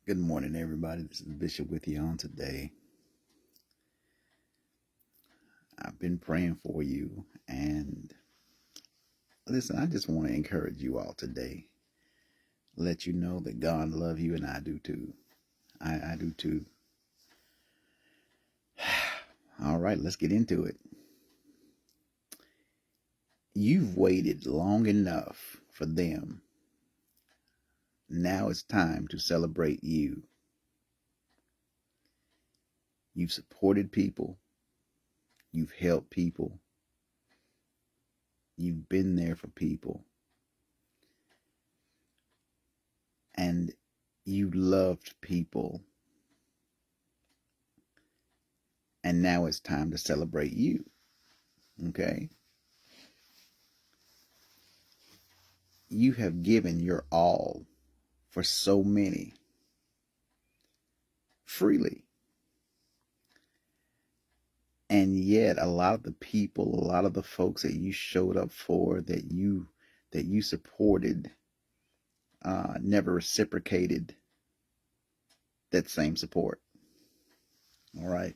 Good morning, everybody. This is Bishop with you on today. I've been praying for you, and listen, I just want to encourage you all today. Let you know that God loves you, and I do too. I do too. All right, let's get into it. You've waited long enough for them. Now it's time to celebrate you. You've supported people. You've helped people. You've been there for people. And you loved people. And now it's time to celebrate you. Okay? You have given your all for so many freely. And yet a lot of the people, a lot of the folks that you showed up for, that you supported, never reciprocated that same support. All right.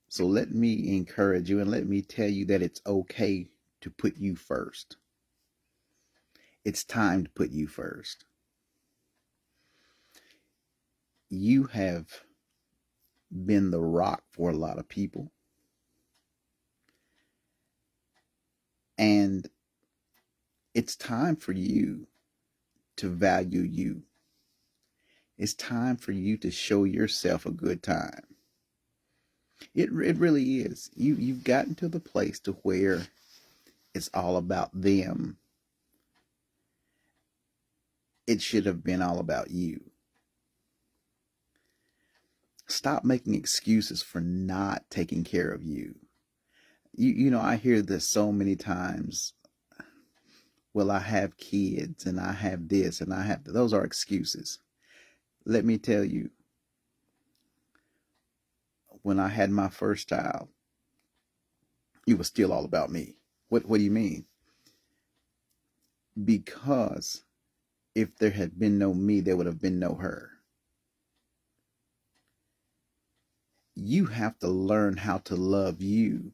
So let me encourage you and let me tell you that it's okay to put you first. It's time to put you first. You have been the rock for a lot of people. And it's time for you to value you. It's time for you to show yourself a good time. It really is. You've gotten to the place to where it's all about them. It should have been all about you. Stop making excuses for not taking care of you. I hear this so many times. Well, I have kids and I have this and I have those are excuses. Let me tell you, when I had my first child, it was still all about me. What do you mean? Because if there had been no me, there would have been no her. You have to learn how to love you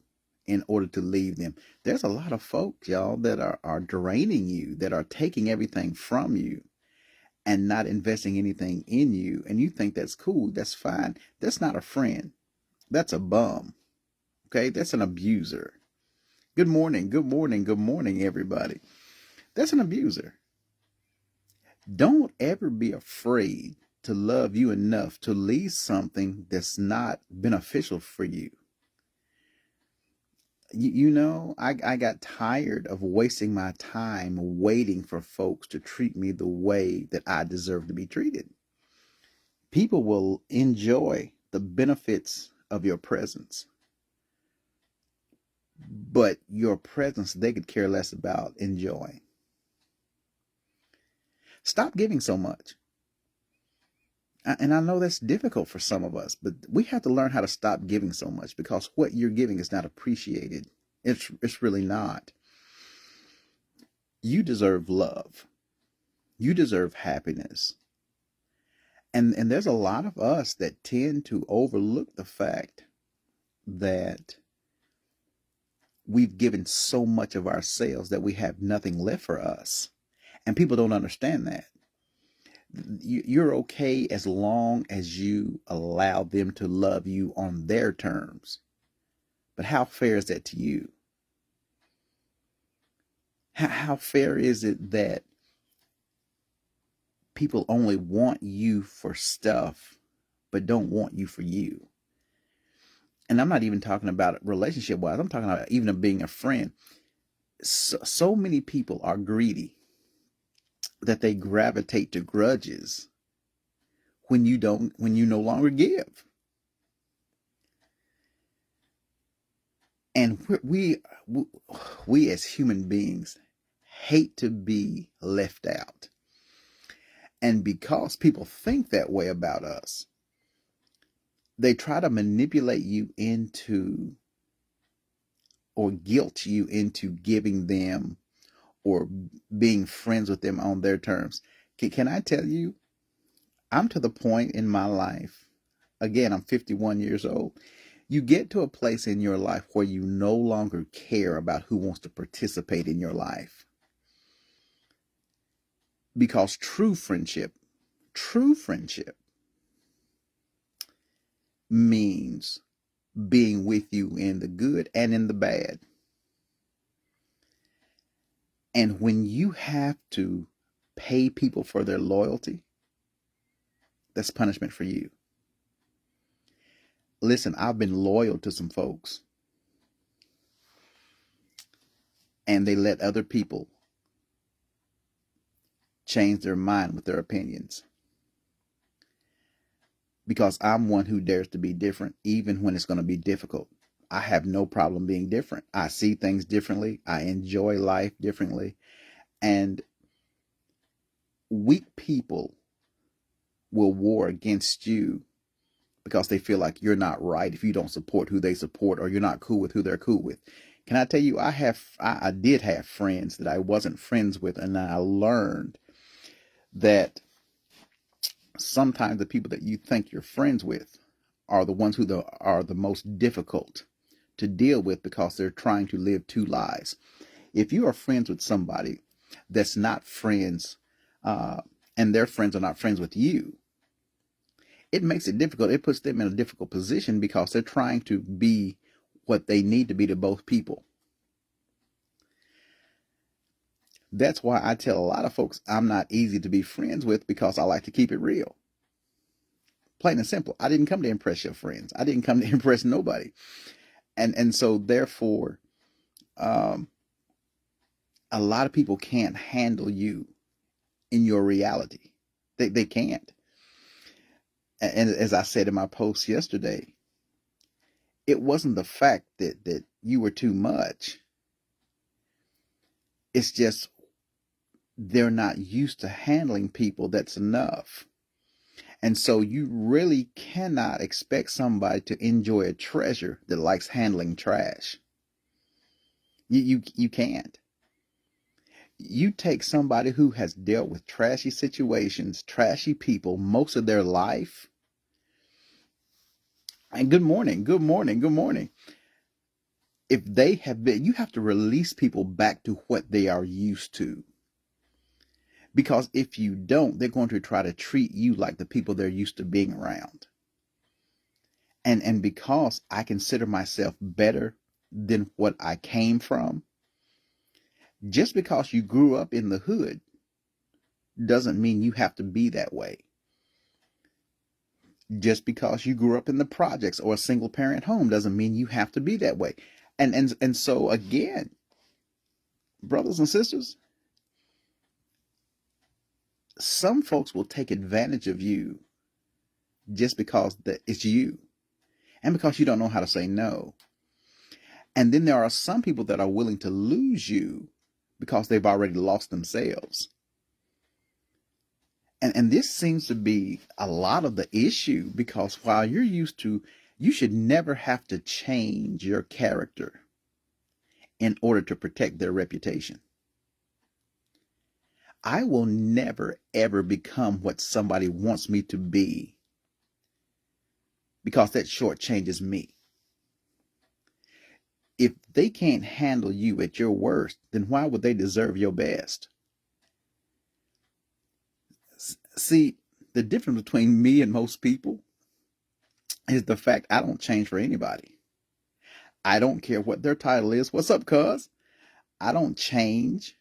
in order to leave them. There's a lot of folks, y'all, that are draining you, that are taking everything from you and not investing anything in you. And you think that's cool. That's fine. That's not a friend. That's a bum. Okay. That's an abuser. Good morning. Good morning. Good morning, everybody. That's an abuser. Don't ever be afraid to love you enough to leave something that's not beneficial for you. I got tired of wasting my time waiting for folks to treat me the way that I deserve to be treated. People will enjoy the benefits of your presence, but your presence they could care less about enjoying. Stop giving so much. And I know that's difficult for some of us, but we have to learn how to stop giving so much because what you're giving is not appreciated. It's really not. You deserve love. You deserve happiness. And there's a lot of us that tend to overlook the fact that we've given so much of ourselves that we have nothing left for us. And people don't understand that. You're okay as long as you allow them to love you on their terms. But how fair is that to you? How fair is it that people only want you for stuff, but don't want you for you? And I'm not even talking about relationship wise. I'm talking about even being a friend. So many people are greedy that they gravitate to grudges when you no longer give. And we as human beings hate to be left out. And because people think that way about us, they try to manipulate you into or guilt you into giving them or being friends with them on their terms. Can I tell you, I'm to the point in my life, again, I'm 51 years old. You get to a place in your life where you no longer care about who wants to participate in your life. Because true friendship means being with you in the good and in the bad. And when you have to pay people for their loyalty, that's punishment for you. Listen, I've been loyal to some folks, and they let other people change their mind with their opinions. Because I'm one who dares to be different, even when it's going to be difficult. I have no problem being different. I see things differently. I enjoy life differently. And weak people will war against you because they feel like you're not right if you don't support who they support, or you're not cool with who they're cool with. Can I tell you, I did have friends that I wasn't friends with, and I learned that sometimes the people that you think you're friends with are the ones who are the most difficult to deal with, because they're trying to live two lives. If you are friends with somebody that's not friends, uh, and their friends are not friends with you, it makes it difficult. It puts them in a difficult position because they're trying to be what they need to be to both people. That's why I tell a lot of folks I'm not easy to be friends with, because I like to keep it real. Plain and simple. I didn't come to impress your friends. I didn't come to impress nobody. And so therefore, um, a lot of people can't handle you in your reality. They can't. And as I said in my post yesterday, it wasn't the fact that you were too much. It's just they're not used to handling people that's enough. And so you really cannot expect somebody to enjoy a treasure that likes handling trash. You can't. You take somebody who has dealt with trashy situations, trashy people most of their life. And good morning, good morning, good morning. If they have been, you have to release people back to what they are used to. Because if you don't, they're going to try to treat you like the people they're used to being around. And because I consider myself better than what I came from, just because you grew up in the hood doesn't mean you have to be that way. Just because you grew up in the projects or a single parent home doesn't mean you have to be that way. And so again, brothers and sisters, some folks will take advantage of you just because it's you, and because you don't know how to say no. And then there are some people that are willing to lose you because they've already lost themselves. And this seems to be a lot of the issue, because while you're used to, you should never have to change your character in order to protect their reputation. I will never ever become what somebody wants me to be, because that shortchanges me. If they can't handle you at your worst, then why would they deserve your best? See, the difference between me and most people is the fact I don't change for anybody. I don't care what their title is. What's up, cuz? I don't change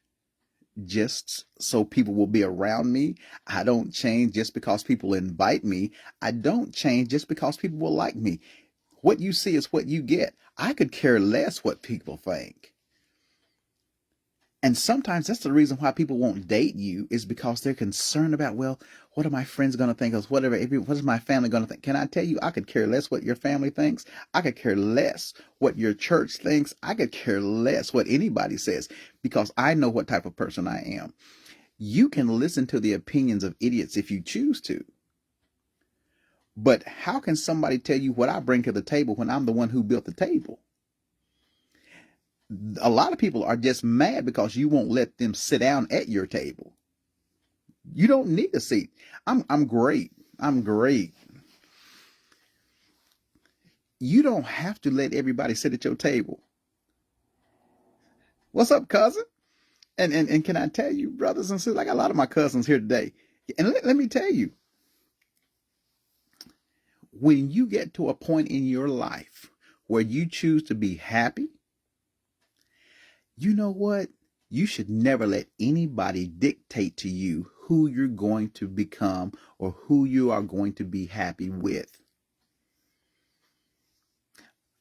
just so people will be around me. I don't change just because people invite me. I don't change just because people will like me. What you see is what you get. I could care less what people think. And sometimes that's the reason why people won't date you, is because they're concerned about, well, what are my friends going to think of? Whatever, what is my family going to think? Can I tell you, I could care less what your family thinks. I could care less what your church thinks. I could care less what anybody says, because I know what type of person I am. You can listen to the opinions of idiots if you choose to. But how can somebody tell you what I bring to the table when I'm the one who built the table? A lot of people are just mad because you won't let them sit down at your table. You don't need a seat. I'm great. I'm great. You don't have to let everybody sit at your table. What's up, cousin? And can I tell you, brothers and sisters, I got a lot of my cousins here today. And let me tell you, when you get to a point in your life where you choose to be happy, you know what? You should never let anybody dictate to you who you're going to become or who you are going to be happy with.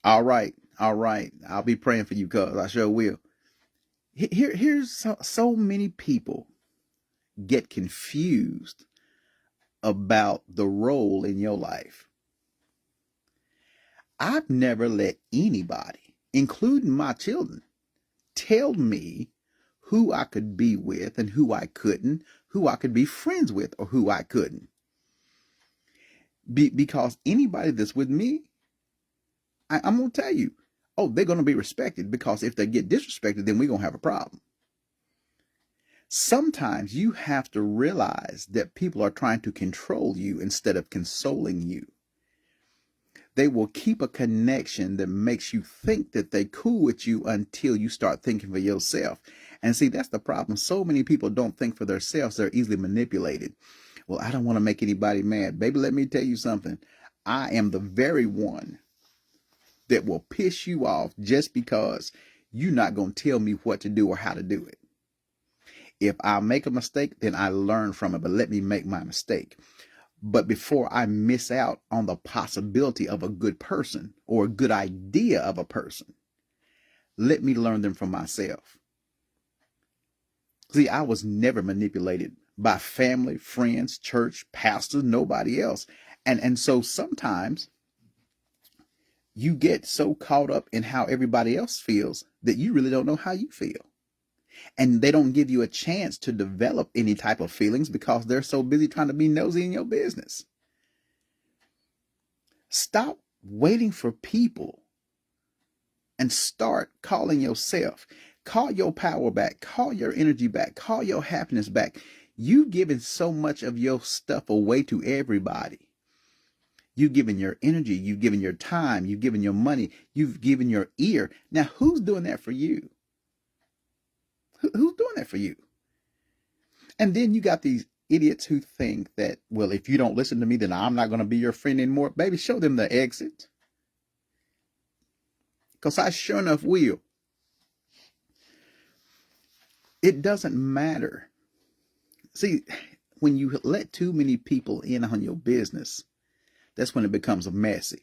All right, all right. I'll be praying for you, cuz I sure will. Here's so many people get confused about the role in your life. I've never let anybody, including my children, tell me who I could be with and who I couldn't, who I could be friends with or who I couldn't. Because anybody that's with me, I'm going to tell you, oh, they're going to be respected, because if they get disrespected, then we're going to have a problem. Sometimes you have to realize that people are trying to control you instead of consoling you. They will keep a connection that makes you think that they're cool with you until you start thinking for yourself. And see, that's the problem. So many people don't think for themselves. They're easily manipulated. Well, I don't want to make anybody mad. Baby, let me tell you something. I am the very one that will piss you off just because you're not going to tell me what to do or how to do it. If I make a mistake, then I learn from it, but let me make my mistake. But before I miss out on the possibility of a good person or a good idea of a person, let me learn them from myself. See, I was never manipulated by family, friends, church, pastors, nobody else. And so sometimes you get so caught up in how everybody else feels that you really don't know how you feel. And they don't give you a chance to develop any type of feelings because they're so busy trying to be nosy in your business. Stop waiting for people and start calling yourself. Call your power back. Call your energy back. Call your happiness back. You've given so much of your stuff away to everybody. You've given your energy. You've given your time. You've given your money. You've given your ear. Now, who's doing that for you? Who's doing that for you? And then you got these idiots who think that, well, if you don't listen to me, then I'm not going to be your friend anymore. Baby, show them the exit. Because I sure enough will. It doesn't matter. See, when you let too many people in on your business, that's when it becomes messy.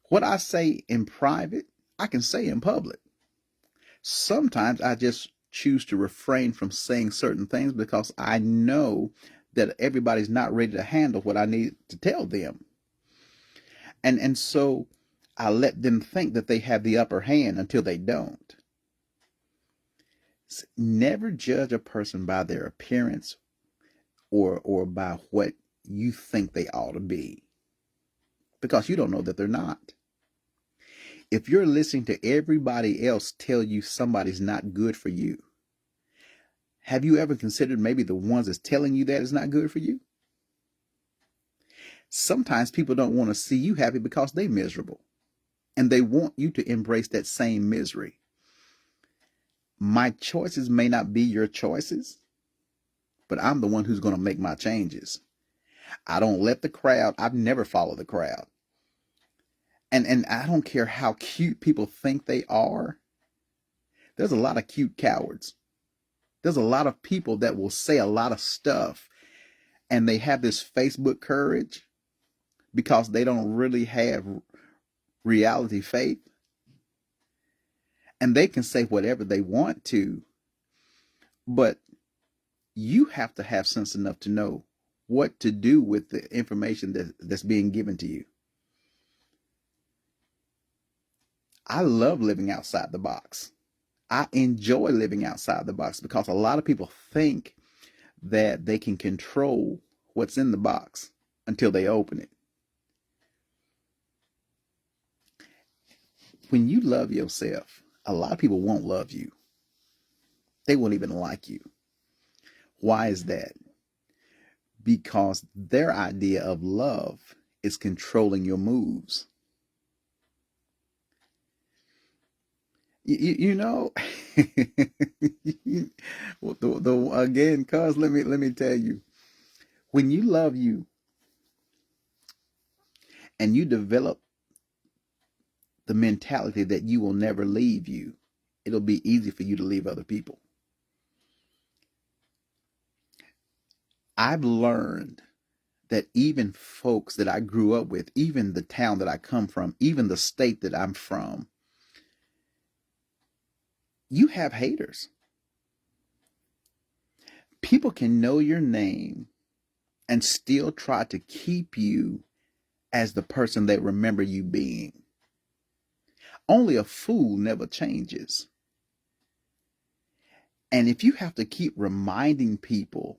What I say in private, I can say in public. Sometimes I just choose to refrain from saying certain things because I know that everybody's not ready to handle what I need to tell them. And so I let them think that they have the upper hand until they don't. Never judge a person by their appearance or by what you think they ought to be, because you don't know that they're not. If you're listening to everybody else tell you somebody's not good for you, have you ever considered maybe the ones that's telling you that is not good for you? Sometimes people don't want to see you happy because they're miserable, and they want you to embrace that same misery. My choices may not be your choices, but I'm the one who's going to make my changes. I don't let the crowd, I've never followed the crowd. And I don't care how cute people think they are. There's a lot of cute cowards. There's a lot of people that will say a lot of stuff and they have this Facebook courage because they don't really have reality faith. And they can say whatever they want to, but you have to have sense enough to know what to do with the information that's being given to you. I love living outside the box. I enjoy living outside the box because a lot of people think that they can control what's in the box until they open it. When you love yourself, a lot of people won't love you. They won't even like you. Why is that? because their idea of love is controlling your moves. You know, again, cuz let me tell you, when you love you and you develop the mentality that you will never leave you, it'll be easy for you to leave other people. I've learned that even folks that I grew up with, even the town that I come from, even the state that I'm from, you have haters. People can know your name and still try to keep you as the person they remember you being. Only a fool never changes. And if you have to keep reminding people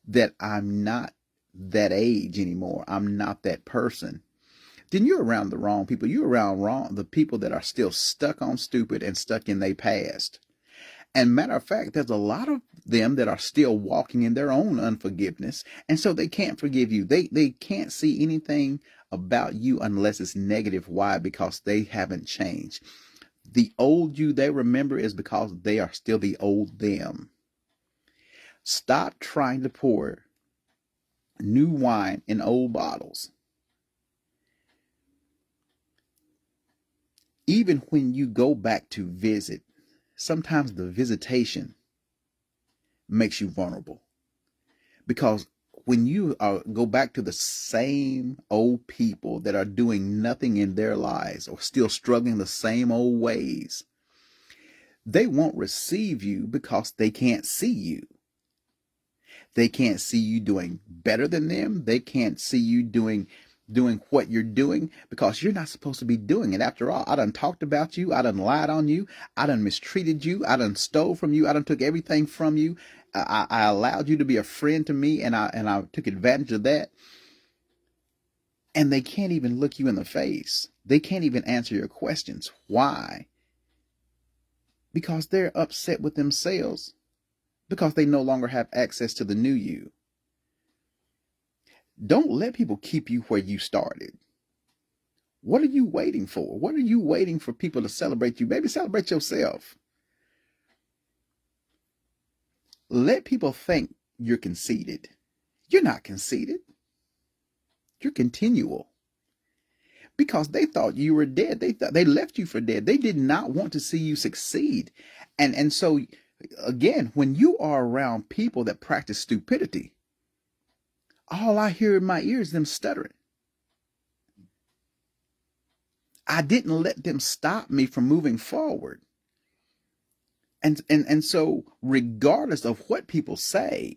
that I'm not that age anymore, I'm not that person, then you're around the wrong people. You're around the people that are still stuck on stupid and stuck in their past. And matter of fact, there's a lot of them that are still walking in their own unforgiveness. And so they can't forgive you. They can't see anything about you unless it's negative. Why? Because they haven't changed. The old you they remember is because they are still the old them. Stop trying to pour new wine in old bottles. Even when you go back to visit, sometimes the visitation makes you vulnerable. Because when you go back to the same old people that are doing nothing in their lives or still struggling the same old ways, they won't receive you because they can't see you. They can't see you doing better than them. They can't see you doing what you're doing because you're not supposed to be doing it. After all, I done talked about you. I done lied on you. I done mistreated you. I done stole from you. I done took everything from you. I allowed you to be a friend to me, and I took advantage of that. And they can't even look you in the face. They can't even answer your questions. Why? Because they're upset with themselves because they no longer have access to the new you. Don't let people keep you where you started. What are you waiting for? What are you waiting for people to celebrate you? Maybe celebrate yourself. Let people think you're conceited. You're not conceited. You're continual. Because they thought you were dead. They left you for dead. They did not want to see you succeed. And so again, when you are around people that practice stupidity, all I hear in my ears is them stuttering. I didn't let them stop me from moving forward. And so regardless of what people say,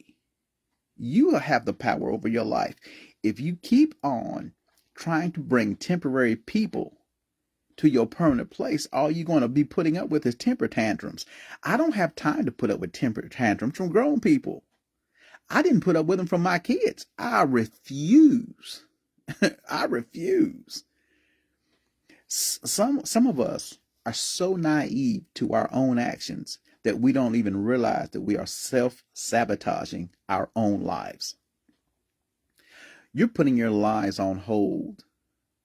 you have the power over your life. If you keep on trying to bring temporary people to your permanent place, all you're going to be putting up with is temper tantrums. I don't have time to put up with temper tantrums from grown people. I didn't put up with them from my kids. I refuse. I refuse. Some of us are so naive to our own actions that we don't even realize that we are self-sabotaging our own lives. You're putting your lives on hold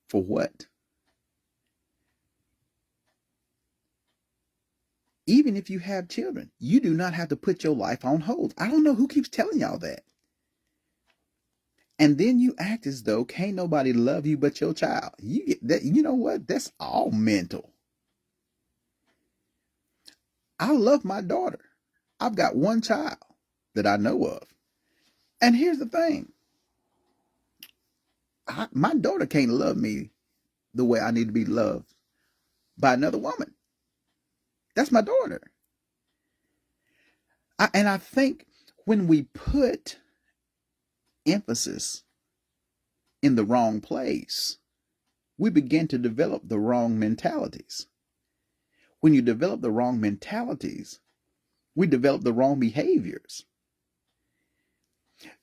for what? Even if you have children, you do not have to put your life on hold. I don't know who keeps telling y'all that. And then you act as though can't nobody love you but your child. You get that, you know what? That's all mental. I love my daughter. I've got one child that I know of. And here's the thing. My daughter can't love me the way I need to be loved by another woman. That's my daughter. And I think when we put emphasis in the wrong place, we begin to develop the wrong mentalities. When you develop the wrong mentalities, we develop the wrong behaviors.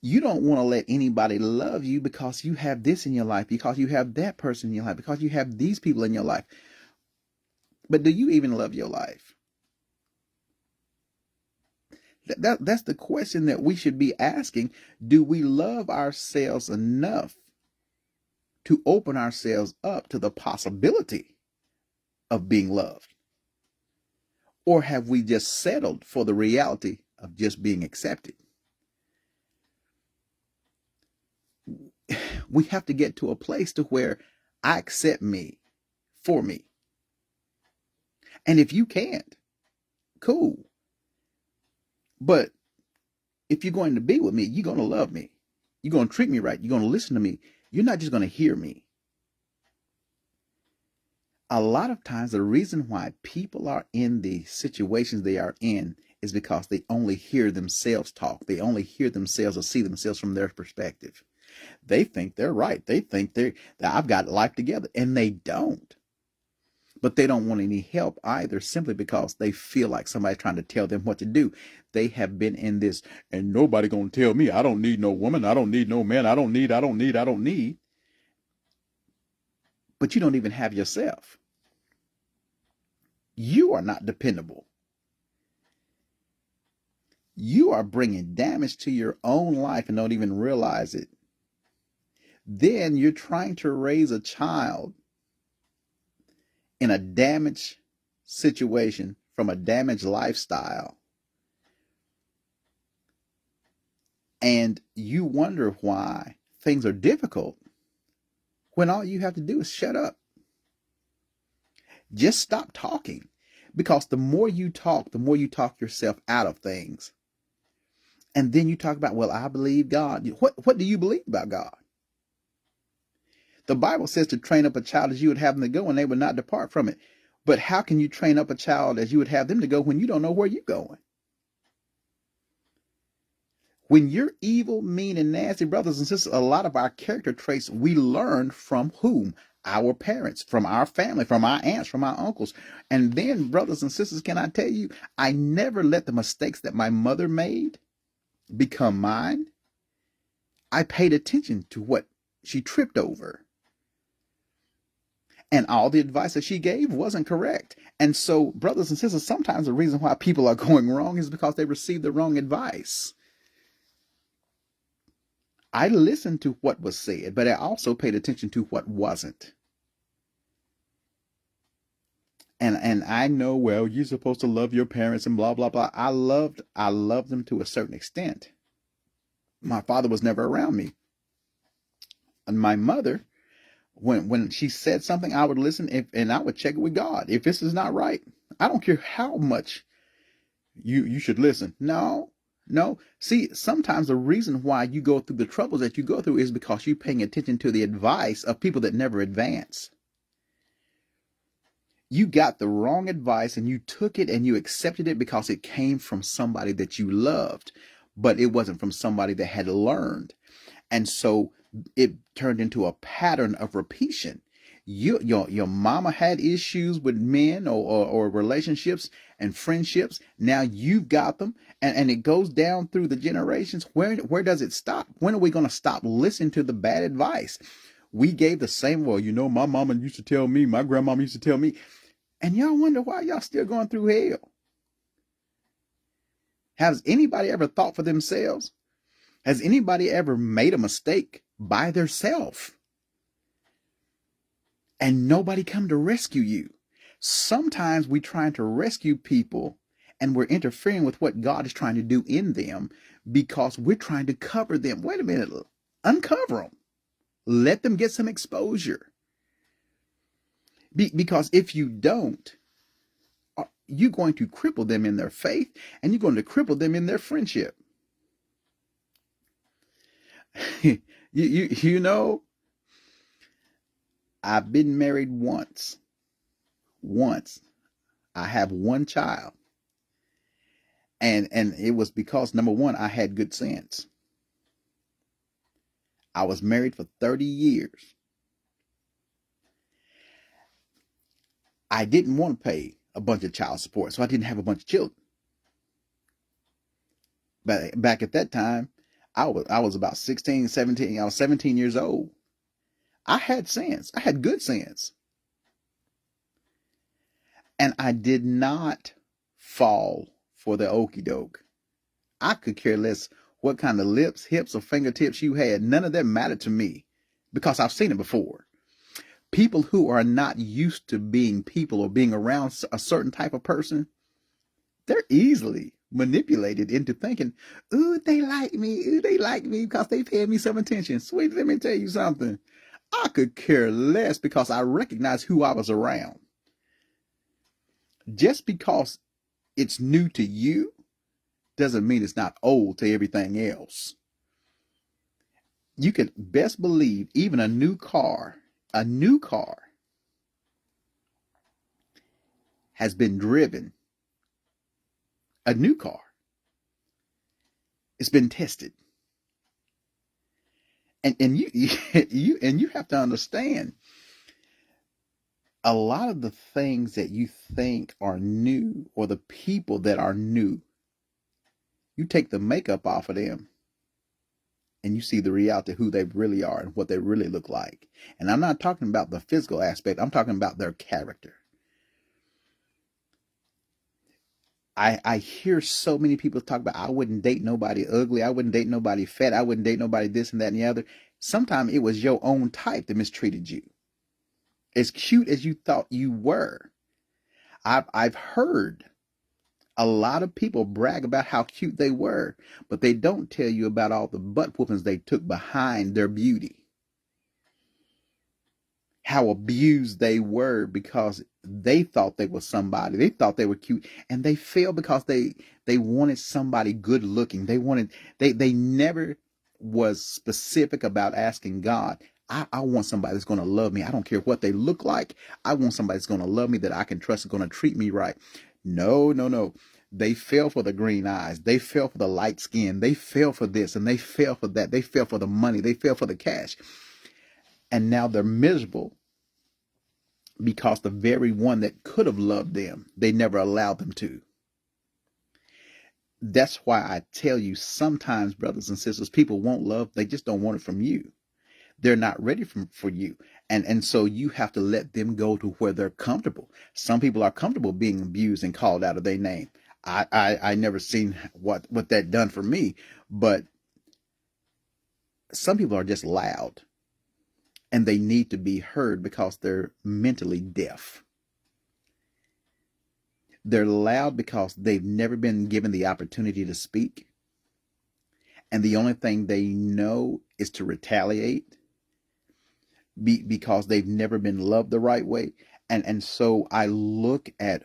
You don't want to let anybody love you because you have this in your life, because you have that person in your life, because you have these people in your life. But do you even love your life? That's the question that we should be asking. Do we love ourselves enough to open ourselves up to the possibility of being loved? Or have we just settled for the reality of just being accepted? We have to get to a place to where I accept me for me. And if you can't, cool. But if you're going to be with me, you're going to love me. You're going to treat me right. You're going to listen to me. You're not just going to hear me. A lot of times, the reason why people are in the situations they are in is because they only hear themselves talk. They only hear themselves or see themselves from their perspective. They think they're right. They think that I've got life together, and they don't. But they don't want any help either, simply because they feel like somebody's trying to tell them what to do. They have been in this, and nobody gonna tell me. I don't need no woman. I don't need no man. I don't need. But you don't even have yourself. You are not dependable. You are bringing damage to your own life and don't even realize it. Then you're trying to raise a child in a damaged situation from a damaged lifestyle. And you wonder why things are difficult when all you have to do is shut up. Just stop talking. Because the more you talk yourself out of things. And then you talk about, well, I believe God. What do you believe about God? The Bible says to train up a child as you would have them to go, and they would not depart from it. But how can you train up a child as you would have them to go when you don't know where you're going? When you're evil, mean, and nasty, brothers and sisters, a lot of our character traits we learn from whom? Our parents, from our family, from our aunts, from our uncles. And then, brothers and sisters, can I tell you, I never let the mistakes that my mother made become mine. I paid attention to what she tripped over. And all the advice that she gave wasn't correct. And so, brothers and sisters, sometimes the reason why people are going wrong is because they received the wrong advice. I listened to what was said, but I also paid attention to what wasn't. And I know, well, you're supposed to love your parents and blah, blah, blah. I loved them to a certain extent. My father was never around me. And my mother, when she said something, I would listen and I would check it with God. If this is not right, I don't care how much you should listen. No. See, sometimes the reason why you go through the troubles that you go through is because you're paying attention to the advice of people that never advance. You got the wrong advice and you took it and you accepted it because it came from somebody that you loved, but it wasn't from somebody that had learned. And so it turned into a pattern of repetition. Your mama had issues with men or relationships and friendships. Now you've got them, and it goes down through the generations. Where does it stop? When are we going to stop listening to the bad advice? We gave the same, well, my mama used to tell me, my grandmama used to tell me, and y'all wonder why y'all still going through hell. Has anybody ever thought for themselves? Has anybody ever made a mistake by themselves? And nobody come to rescue you. Sometimes we're trying to rescue people and we're interfering with what God is trying to do in them because we're trying to cover them. Wait a minute. Uncover them. Let them get some exposure. Because if you don't, you're going to cripple them in their faith and you're going to cripple them in their friendship. you know, I've been married once. I have one child. And it was because, number one, I had good sense. I was married for 30 years. I didn't want to pay a bunch of child support, so I didn't have a bunch of children. But back at that time, I was about 16, 17. I was 17 years old. I had sense. I had good sense. And I did not fall for the okie doke. I could care less what kind of lips, hips, or fingertips you had. None of that mattered to me because I've seen it before. People who are not used to being people or being around a certain type of person, they're easily manipulated into thinking, ooh, they like me. Ooh, they like me because they paid me some attention. Sweet, let me tell you something. I could care less because I recognize who I was around. Just because it's new to you doesn't mean it's not old to everything else. You could best believe even a new car has been driven. A new car. It's been tested. And you have to understand, a lot of the things that you think are new, or the people that are new, you take the makeup off of them and you see the reality of who they really are and what they really look like. And I'm not talking about the physical aspect, I'm talking about their character. I hear so many people talk about, I wouldn't date nobody ugly, I wouldn't date nobody fat, I wouldn't date nobody this and that and the other. Sometimes it was your own type that mistreated you. As cute as you thought you were. I've heard a lot of people brag about how cute they were, but they don't tell you about all the butt whoopings they took behind their beauty. How abused they were because they thought they were somebody. They thought they were cute, and they failed because they wanted somebody good looking. They never was specific about asking God, I want somebody that's going to love me. I don't care what they look like. I want somebody that's going to love me, that I can trust, is going to treat me right. No, no, no. They fell for the green eyes. They fell for the light skin. They fell for this and they fell for that. They fell for the money. They fell for the cash. And now they're miserable because the very one that could have loved them, they never allowed them to. That's why I tell you, sometimes, brothers and sisters, people want love. They just don't want it from you. They're not ready for you. And so you have to let them go to where they're comfortable. Some people are comfortable being abused and called out of their name. I never seen what that done for me, but some people are just loud and they need to be heard because they're mentally deaf. They're loud because they've never been given the opportunity to speak. And the only thing they know is to retaliate because they've never been loved the right way. And so I look at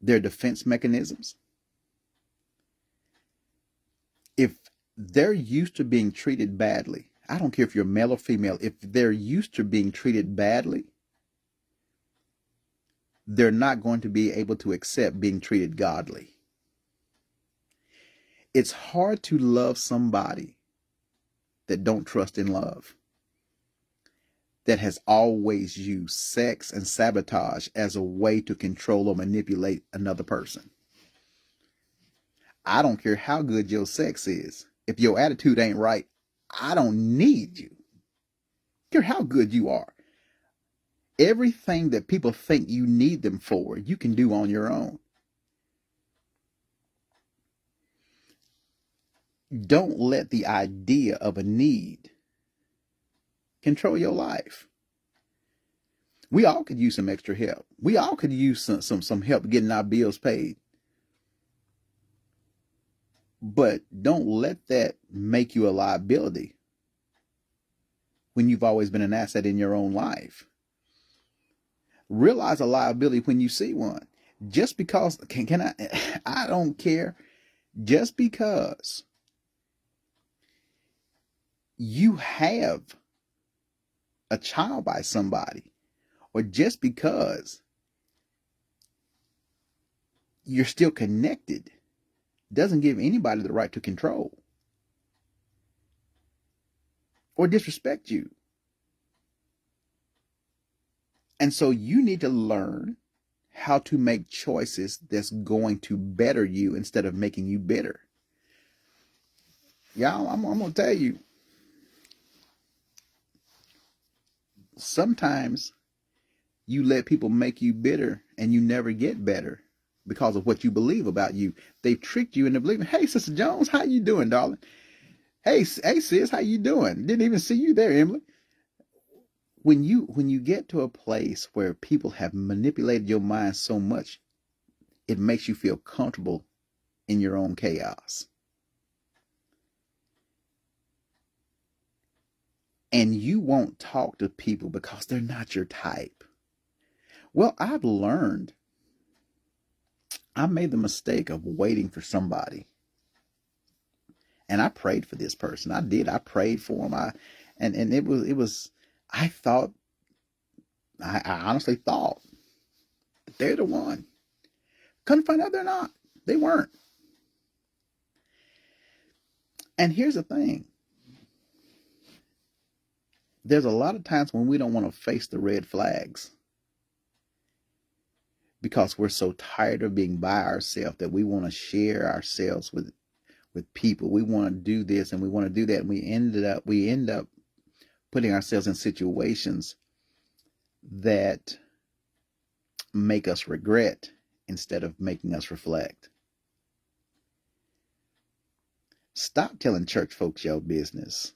their defense mechanisms. If they're used to being treated badly, I don't care if you're male or female, if they're used to being treated badly, they're not going to be able to accept being treated godly. It's hard to love somebody that don't trust in love, that has always used sex and sabotage as a way to control or manipulate another person. I don't care how good your sex is. If your attitude ain't right, I don't need you. I don't care how good you are. Everything that people think you need them for, you can do on your own. Don't let the idea of a need control your life. We all could use some extra help. We all could use some help getting our bills paid. But don't let that make you a liability when you've always been an asset in your own life. Realize a liability when you see one. Just because, I don't care. Just because you have a child by somebody, or just because you're still connected, doesn't give anybody the right to control or disrespect you. And so you need to learn how to make choices that's going to better you instead of making you bitter. Y'all, I'm going to tell you, sometimes you let people make you bitter and you never get better because of what you believe about you. They've tricked you into believing, hey, Sister Jones, how you doing, darling? Hey, sis, how you doing? Didn't even see you there, Emily. When you get to a place where people have manipulated your mind so much, it makes you feel comfortable in your own chaos. And you won't talk to people because they're not your type. Well, I've learned, I made the mistake of waiting for somebody. And I prayed for this person. I did. I prayed for him. And it was I thought, I honestly thought that they're the one. Couldn't find out they're not. They weren't. And here's the thing. There's a lot of times when we don't want to face the red flags because we're so tired of being by ourselves that we want to share ourselves with people. We want to do this and we want to do that, and we end up putting ourselves in situations that make us regret instead of making us reflect. Stop telling church folks your business.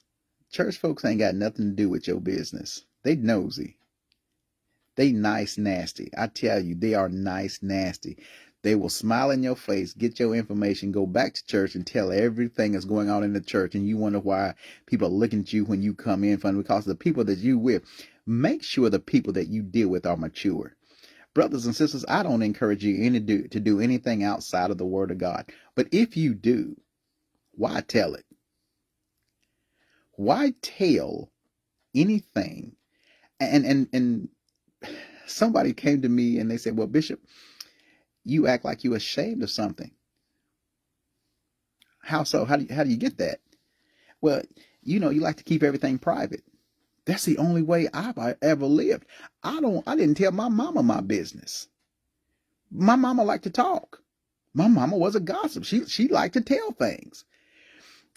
Church folks ain't got nothing to do with your business. They nosy. They nice nasty. I tell you, they are nice nasty. They will smile in your face, get your information, go back to church and tell everything that's going on in the church, and you wonder why people are looking at you when you come in front, because the people that you with. Make sure the people that you deal with are mature. Brothers and sisters, I don't encourage you to do anything outside of the Word of God. But if you do, why tell it? Why tell anything? And somebody came to me and they said, well, Bishop, you act like you're ashamed of something. How so? How do you get that? Well, you like to keep everything private. That's the only way I've ever lived. I didn't tell my mama my business. My mama liked to talk. My mama was a gossip. She liked to tell things.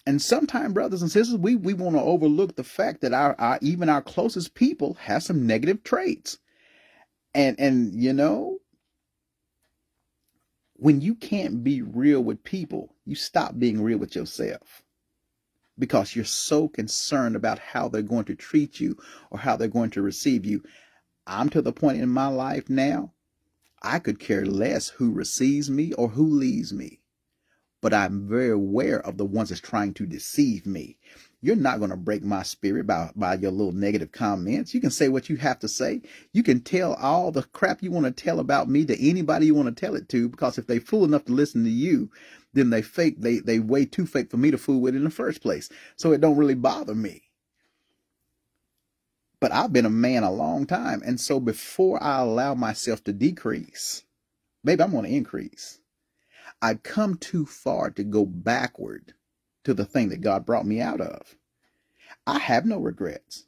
And sometimes, brothers and sisters, we want to overlook the fact that our even our closest people have some negative traits. And when you can't be real with people, you stop being real with yourself, because you're so concerned about how they're going to treat you or how they're going to receive you. I'm to the point in my life now, I could care less who receives me or who leaves me. But I'm very aware of the ones that's trying to deceive me. You're not going to break my spirit by your little negative comments. You can say what you have to say. You can tell all the crap you want to tell about me to anybody you want to tell it to, because if they fool enough to listen to you, then they way too fake for me to fool with in the first place. So it don't really bother me. But I've been a man a long time. And so before I allow myself to decrease, maybe I'm going to increase. I've come too far to go backward to the thing that God brought me out of. I have no regrets.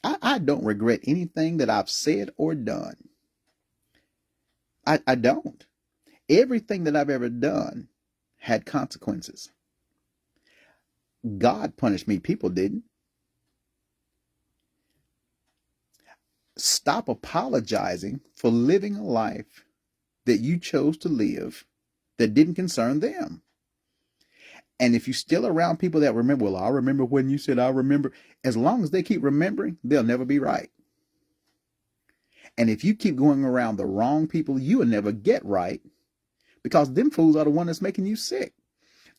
I don't regret anything that I've said or done. I don't. Everything that I've ever done had consequences. God punished me. People didn't. Stop apologizing for living a life that you chose to live that didn't concern them. And if you're still around people that remember, well, I remember when you said I remember, as long as they keep remembering, they'll never be right. And if you keep going around the wrong people, you will never get right, because them fools are the one that's making you sick.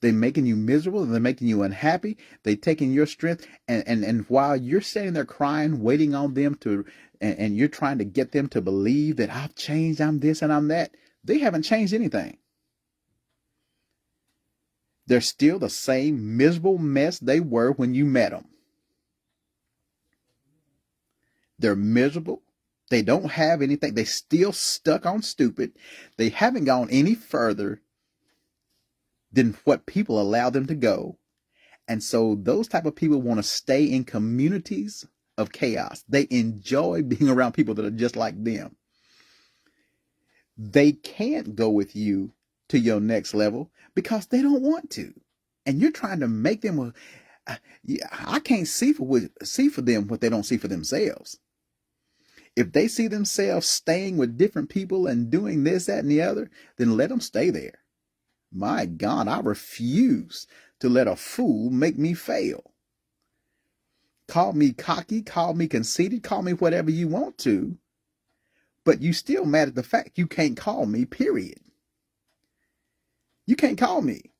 They're making you miserable, and they're making you unhappy. They're taking your strength. And while you're sitting there crying, waiting on them to, and you're trying to get them to believe that I've changed, I'm this and I'm that, they haven't changed anything. They're still the same miserable mess they were when you met them. They're miserable. They don't have anything. They're still stuck on stupid. They haven't gone any further than what people allow them to go. And so those type of people want to stay in communities of chaos. They enjoy being around people that are just like them. They can't go with you to your next level because they don't want to. And you're trying to make them, I can't see for them what they don't see for themselves. If they see themselves staying with different people and doing this, that, and the other, then let them stay there. My God, I refuse to let a fool make me fail. Call me cocky, call me conceited, call me whatever you want to, but you still mad at the fact you can't call me, period. You can't call me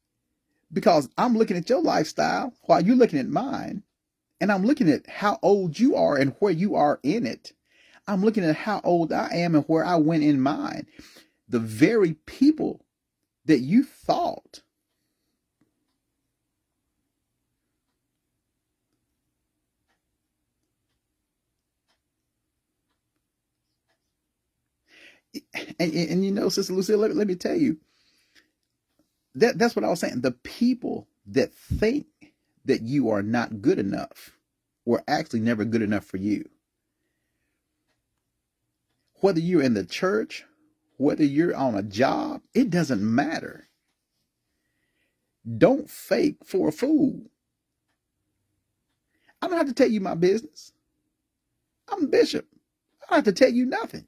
because I'm looking at your lifestyle while you're looking at mine, and I'm looking at how old you are and where you are in it. I'm looking at how old I am and where I went in mine. The very people that you thought and you know, Sister Lucille, let me tell you, that's what I was saying. The people that think that you are not good enough were actually never good enough for you. Whether you're in the church, whether you're on a job, it doesn't matter. Don't fake for a fool. I don't have to tell you my business. I'm a bishop. I don't have to tell you nothing.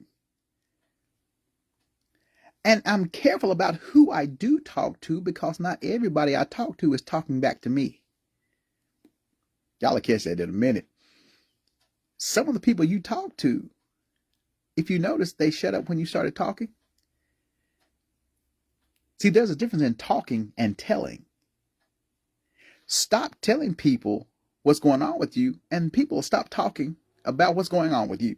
And I'm careful about who I do talk to because not everybody I talk to is talking back to me. Y'all will catch that in a minute. Some of the people you talk to, if you notice, they shut up when you started talking. See, there's a difference in talking and telling. Stop telling people what's going on with you, and people will stop talking about what's going on with you.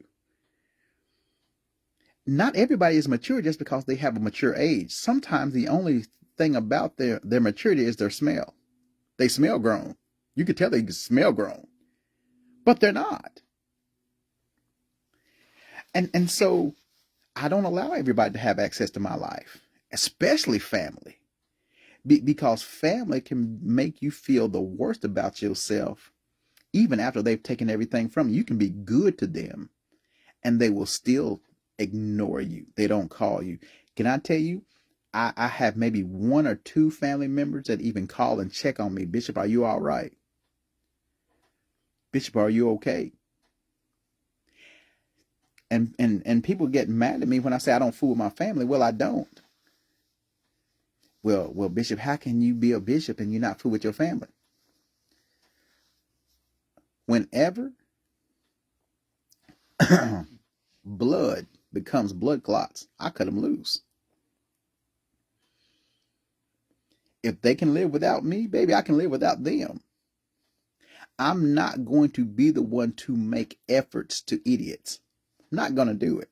Not everybody is mature just because they have a mature age. Sometimes the only thing about their maturity is their smell. They smell grown. You could tell they smell grown, but they're not. And so I don't allow everybody to have access to my life, especially family, because family can make you feel the worst about yourself even after they've taken everything from you. You can be good to them and they will still ignore you. They don't call you. Can I tell you, I have maybe one or two family members that even call and check on me. Bishop, are you all right? Bishop, are you okay? And people get mad at me when I say I don't fool with my family. Well, I don't. Well, Bishop, how can you be a bishop and you not fool with your family? Whenever blood becomes blood clots, I cut them loose. If they can live without me, baby, I can live without them. I'm not going to be the one to make efforts to idiots. I'm not going to do it.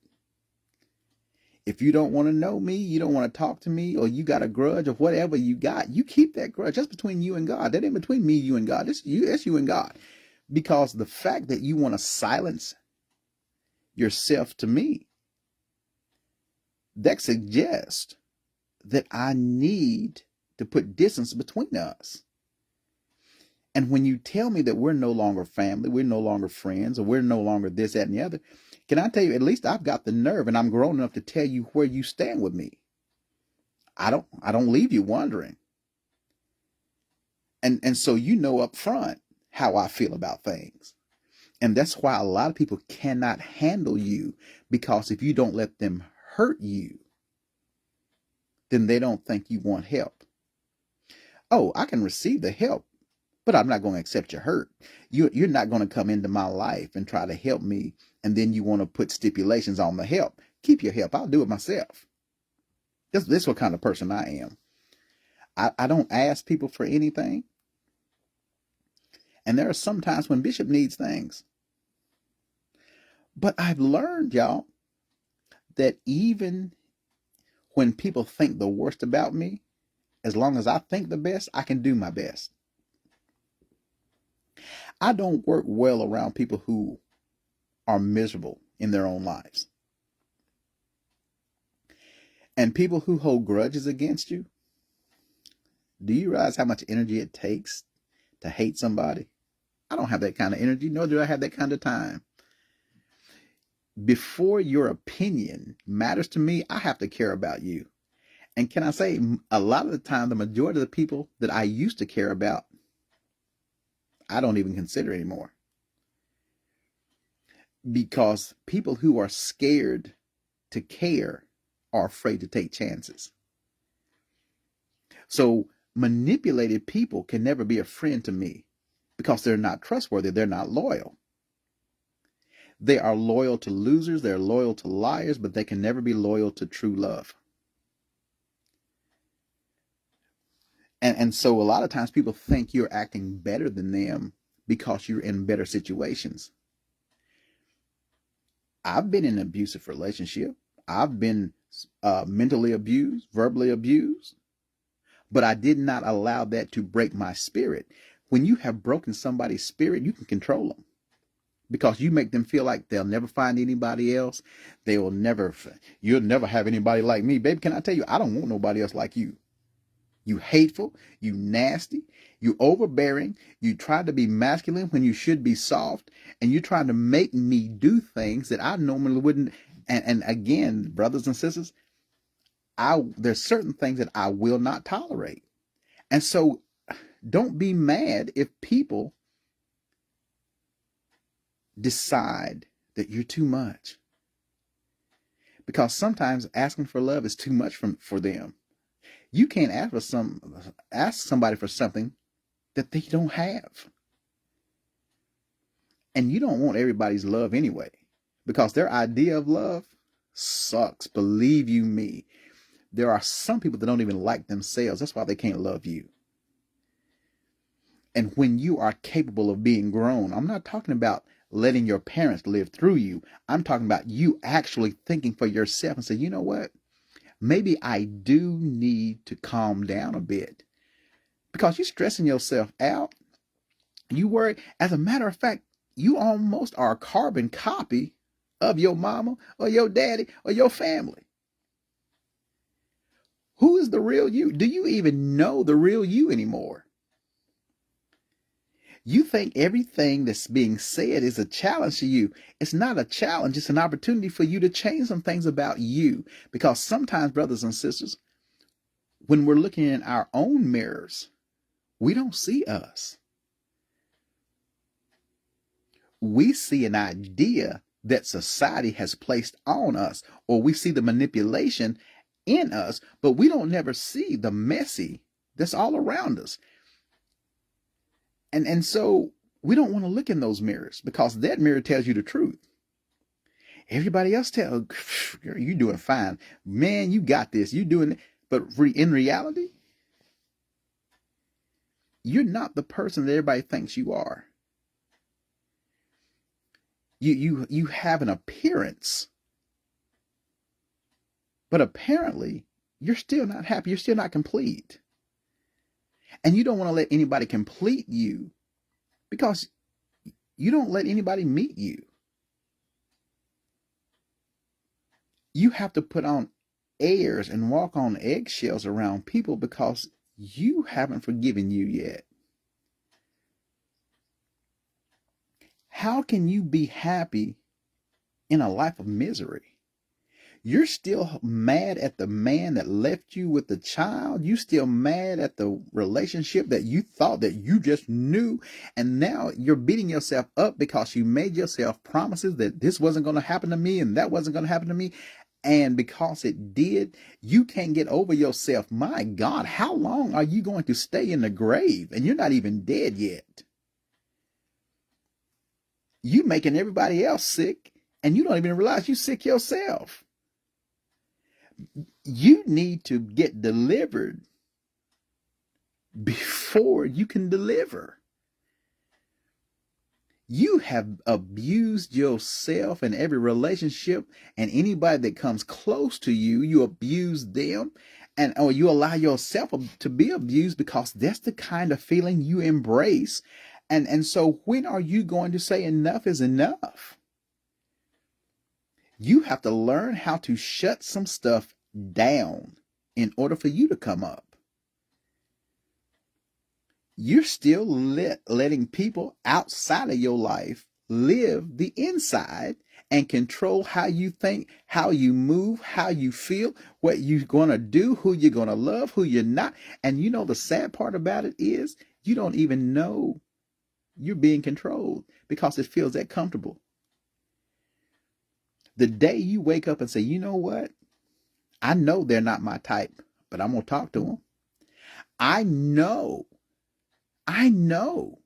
If you don't want to know me, you don't want to talk to me, or you got a grudge or whatever you got, you keep that grudge. That's between you and God. That ain't between me, you and God. That's you and God. Because the fact that you want to silence yourself to me, that suggests that I need to put distance between us. And when you tell me that we're no longer family, we're no longer friends, or we're no longer this, that, and the other, can I tell you, at least I've got the nerve and I'm grown enough to tell you where you stand with me. I don't leave you wondering. And so you know up front how I feel about things. And that's why a lot of people cannot handle you, because if you don't let them hurt you, then they don't think you want help. Oh, I can receive the help, but I'm not going to accept your hurt. You're not going to come into my life and try to help me, and then you want to put stipulations on the help. Keep your help. I'll do it myself. This is what kind of person I am. I don't ask people for anything. And there are some times when Bishop needs things. But I've learned, y'all, that even when people think the worst about me, as long as I think the best, I can do my best. I don't work well around people who are miserable in their own lives. And people who hold grudges against you, do you realize how much energy it takes to hate somebody? I don't have that kind of energy, nor do I have that kind of time. Before your opinion matters to me, I have to care about you. And can I say, a lot of the time, the majority of the people that I used to care about, I don't even consider anymore. because people who are scared to care are afraid to take chances. So manipulated people can never be a friend to me because they're not trustworthy. They're not loyal. They are loyal to losers. They're loyal to liars, but they can never be loyal to true love. And so a lot of times people think you're acting better than them because you're in better situations. I've been in an abusive relationship. I've been mentally abused, verbally abused, but I did not allow that to break my spirit. When you have broken somebody's spirit, you can control them because you make them feel like they'll never find anybody else. You'll never have anybody like me. Baby, can I tell you, I don't want nobody else like you. You hateful, you nasty, you overbearing, you try to be masculine when you should be soft, and you're trying to make me do things that I normally wouldn't. And again, brothers and sisters, there's certain things that I will not tolerate. And so don't be mad if people decide that you're too much. Because sometimes asking for love is too much for them. You can't ask somebody for something that they don't have. And you don't want everybody's love anyway, because their idea of love sucks. Believe you me. There are some people that don't even like themselves. That's why they can't love you. And when you are capable of being grown, I'm not talking about letting your parents live through you. I'm talking about you actually thinking for yourself and say, you know what? Maybe I do need to calm down a bit, because you're stressing yourself out. You worry. As a matter of fact, you almost are a carbon copy of your mama or your daddy or your family. Who is the real you? Do you even know the real you anymore? You think everything that's being said is a challenge to you. It's not a challenge. It's an opportunity for you to change some things about you. Because sometimes, brothers and sisters, when we're looking in our own mirrors, we don't see us. We see an idea that society has placed on us, or we see the manipulation in us, but we don't never see the messy that's all around us. And so we don't want to look in those mirrors, because that mirror tells you the truth. Everybody else tells, girl, you're doing fine. Man, you got this. You're doing it. But in reality, you're not the person that everybody thinks you are. You have an appearance, but apparently you're still not happy. You're still not complete. And you don't want to let anybody complete you, because you don't let anybody meet you. You have to put on airs and walk on eggshells around people because you haven't forgiven you yet. How can you be happy in a life of misery? You're still mad at the man that left you with the child. You still mad at the relationship that you thought that you just knew. And now you're beating yourself up because you made yourself promises that this wasn't going to happen to me and that wasn't going to happen to me. And because it did, you can't get over yourself. My God, how long are you going to stay in the grave? And you're not even dead yet. You making everybody else sick, and you don't even realize you're sick yourself. You need to get delivered before you can deliver. You have abused yourself in every relationship, and anybody that comes close to you, you abuse them, or you allow yourself to be abused, because that's the kind of feeling you embrace. And so when are you going to say enough is enough? You have to learn how to shut some stuff down in order for you to come up. You're still letting people outside of your life live the inside and control how you think, how you move, how you feel, what you're going to do, who you're going to love, who you're not. And you know, the sad part about it is you don't even know you're being controlled because it feels that comfortable. The day you wake up and say, you know what? I know they're not my type, but I'm going to talk to them. I know. I know.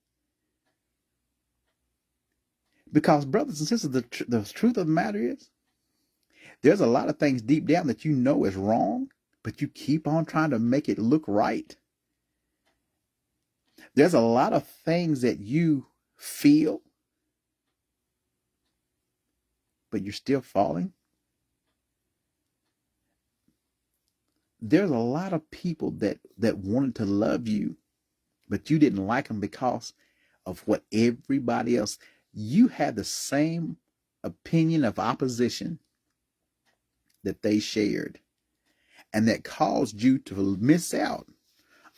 Because, brothers and sisters, the truth of the matter is, there's a lot of things deep down that you know is wrong, but you keep on trying to make it look right. There's a lot of things that you feel, but you're still falling. There's a lot of people that wanted to love you, but you didn't like them because of what everybody else. You had the same opinion of opposition that they shared, and that caused you to miss out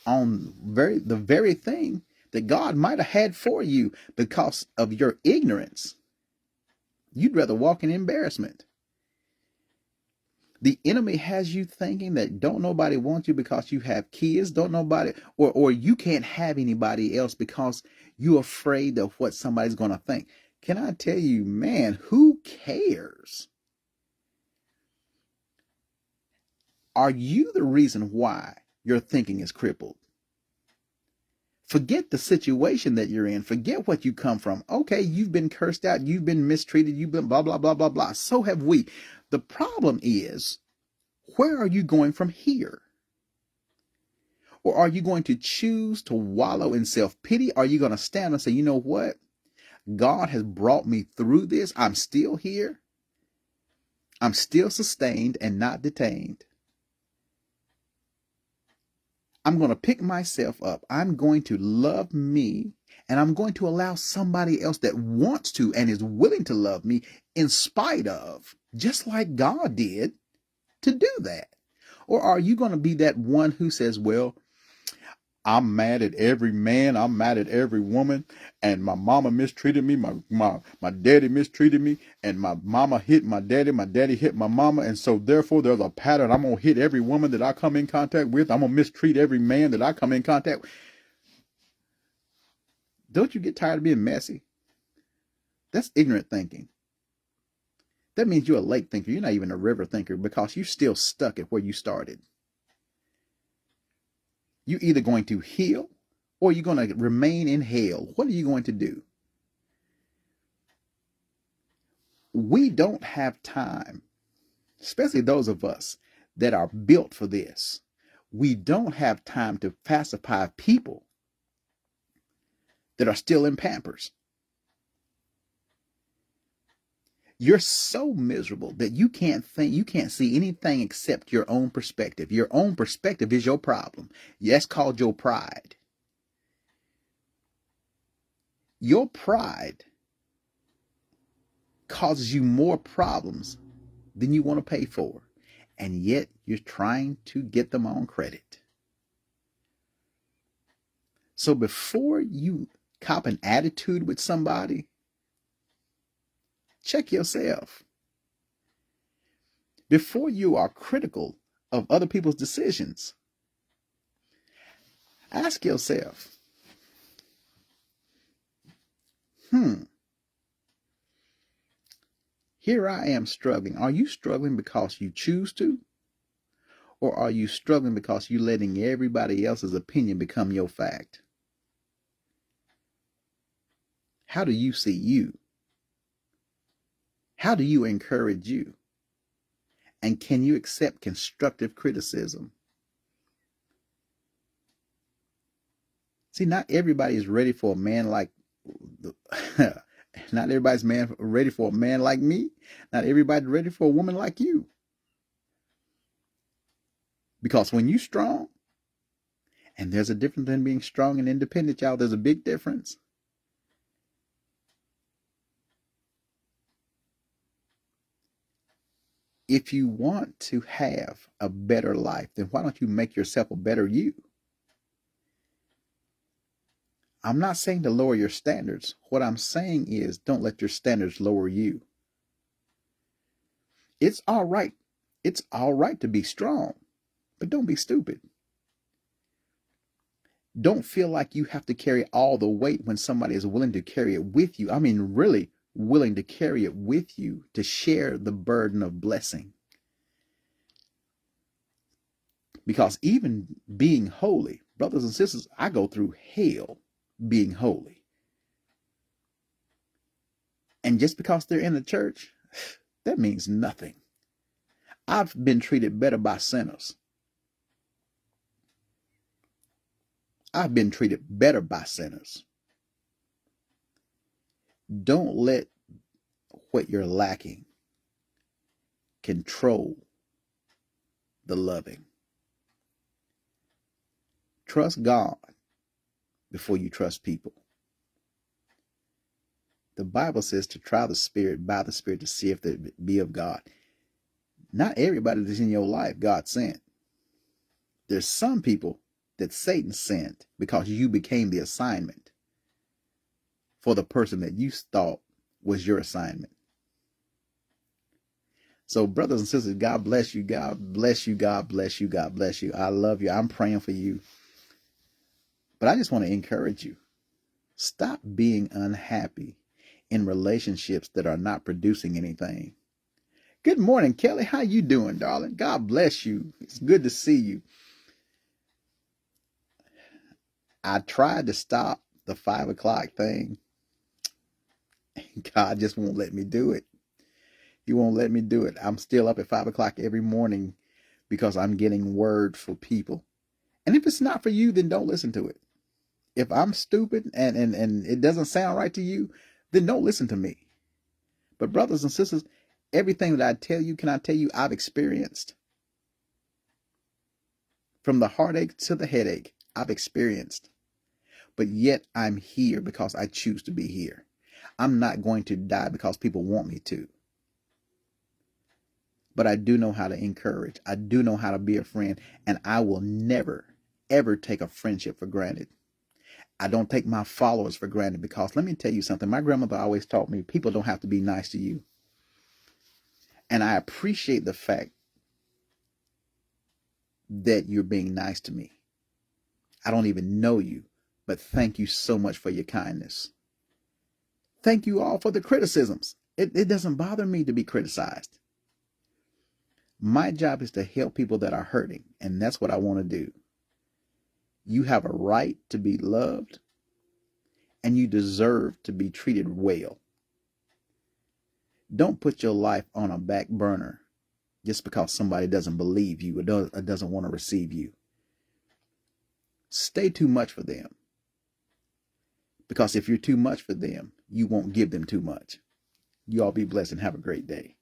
on the very thing that God might have had for you because of your ignorance. You'd rather walk in embarrassment. The enemy has you thinking that don't nobody want you because you have kids, don't nobody, or you can't have anybody else because you're afraid of what somebody's going to think. Can I tell you, man, who cares? Are you the reason why your thinking is crippled? Forget the situation that you're in. Forget what you come from. Okay, you've been cursed out. You've been mistreated. You've been blah, blah, blah, blah, blah. So have we. The problem is, where are you going from here? Or are you going to choose to wallow in self-pity? Are you going to stand and say, you know what? God has brought me through this. I'm still here. I'm still sustained and not detained. I'm going to pick myself up. I'm going to love me, and I'm going to allow somebody else that wants to and is willing to love me in spite of, just like God did, to do that. Or are you going to be that one who says, well, I'm mad at every man, I'm mad at every woman, and my mama mistreated me, my daddy mistreated me, and my mama hit my daddy hit my mama, and so therefore there's a pattern. I'm going to hit every woman that I come in contact with. I'm going to mistreat every man that I come in contact with. Don't you get tired of being messy? That's ignorant thinking. That means you're a lake thinker. You're not even a river thinker because you're still stuck at where you started. You're either going to heal or you're going to remain in hell. What are you going to do? We don't have time, especially those of us that are built for this. We don't have time to pacify people that are still in Pampers. You're so miserable that you can't see anything except your own perspective. Your own perspective is your problem. That's called your pride. Your pride causes you more problems than you want to pay for, and yet you're trying to get them on credit. So before you cop an attitude with somebody, check yourself. Before you are critical of other people's decisions, ask yourself, here I am struggling. Are you struggling because you choose to? Or are you struggling because you're letting everybody else's opinion become your fact? How do you see you? How do you encourage you? And can you accept constructive criticism? See, not everybody is ready for a man like not everybody's ready for a man like me. Not everybody's ready for a woman like you. Because when you're strong, and there's a difference in being strong and independent, y'all, there's a big difference. If you want to have a better life, then why don't you make yourself a better you? I'm not saying to lower your standards. What I'm saying is don't let your standards lower you. It's all right. It's all right to be strong, but don't be stupid. Don't feel like you have to carry all the weight when somebody is willing to carry it with you. I mean, really, willing to carry it with you, to share the burden of blessing. Because even being holy, brothers and sisters, I go through hell being holy. And just because they're in the church, that means nothing. I've been treated better by sinners. I've been treated better by sinners. Don't let what you're lacking control the loving. Trust God before you trust people. The Bible says to try the Spirit by the Spirit to see if it be of God. Not everybody that's in your life God sent. There's some people that Satan sent because you became the assignment for the person that you thought was your assignment. So brothers and sisters, God bless you. God bless you. God bless you. God bless you. I love you. I'm praying for you. But I just want to encourage you. Stop being unhappy in relationships that are not producing anything. Good morning, Kelly. How you doing, darling? God bless you. It's good to see you. I tried to stop the 5 o'clock thing. God just won't let me do it. He won't let me do it. I'm still up at 5 o'clock every morning because I'm getting word for people. And if it's not for you, then don't listen to it. If I'm stupid and it doesn't sound right to you, then don't listen to me. But brothers and sisters, everything that I tell you, can I tell you I've experienced? From the heartache to the headache, I've experienced. But yet I'm here because I choose to be here. I'm not going to die because people want me to. But I do know how to encourage. I do know how to be a friend. And I will never, ever take a friendship for granted. I don't take my followers for granted because let me tell you something. My grandmother always taught me people don't have to be nice to you. And I appreciate the fact that you're being nice to me. I don't even know you, but thank you so much for your kindness. Thank you all for the criticisms. It doesn't bother me to be criticized. My job is to help people that are hurting, and that's what I want to do. You have a right to be loved, and you deserve to be treated well. Don't put your life on a back burner just because somebody doesn't believe you or doesn't want to receive you. Stay too much for them. Because if you're too much for them, you won't give them too much. You all be blessed and have a great day.